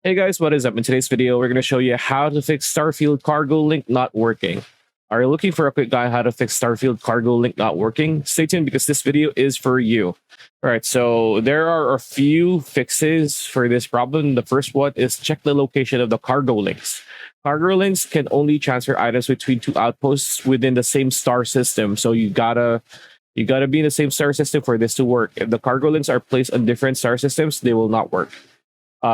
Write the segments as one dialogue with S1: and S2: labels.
S1: Hey guys, what is up? In today's video, we're going to show you how to fix Starfield cargo link not working. Are you looking for a quick guide how to fix Starfield cargo link not working? Stay tuned because this video is for you. All right, so there are a few fixes for this problem. The first one is check the location of the cargo links. Cargo links can only transfer items between two outposts within the same star system. So you gotta be in the same star system for this to work. If the cargo links are placed on different star systems, they will not work.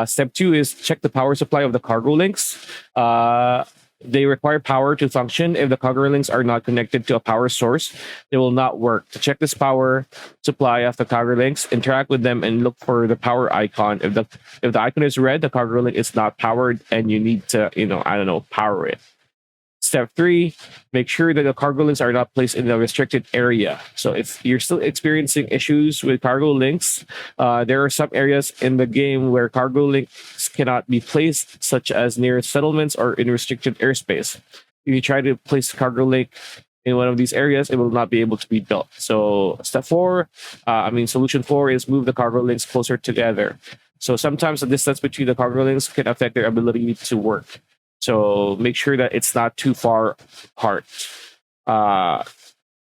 S1: Step two is check the power supply of the cargo links. They require power to function. If the cargo links are not connected to a power source, they will not work. To check this power supply of the cargo links, interact with them and look for the power icon. If the icon is red, the cargo link is not powered, and you need to power it. Step three, make sure that the cargo links are not placed in the restricted area. So if you're still experiencing issues with cargo links, there are some areas in the game where cargo links cannot be placed, such as near settlements or in restricted airspace. If you try to place a cargo link in one of these areas, it will not be able to be built. So solution four is move the cargo links closer together. So sometimes the distance between the cargo links can affect their ability to work. So make sure that it's not too far apart.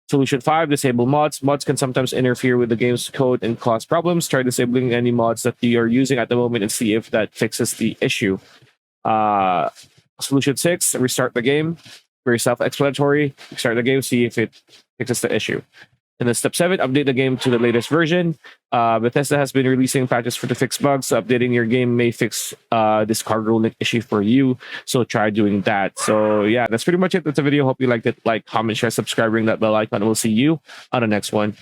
S1: Solution 5, disable mods. Mods can sometimes interfere with the game's code and cause problems. Try disabling any mods that you are using at the moment and see if that fixes the issue. Solution 6, restart the game. Very self-explanatory. Restart the game, see if it fixes the issue. And then step 7, update the game to the latest version. Bethesda has been releasing patches to fix bugs. So updating your game may fix this cargo link issue for you. So try doing that. So yeah, that's pretty much it. That's the video. Hope you liked it. Like, comment, share, subscribe, ring that bell icon. We'll see you on the next one.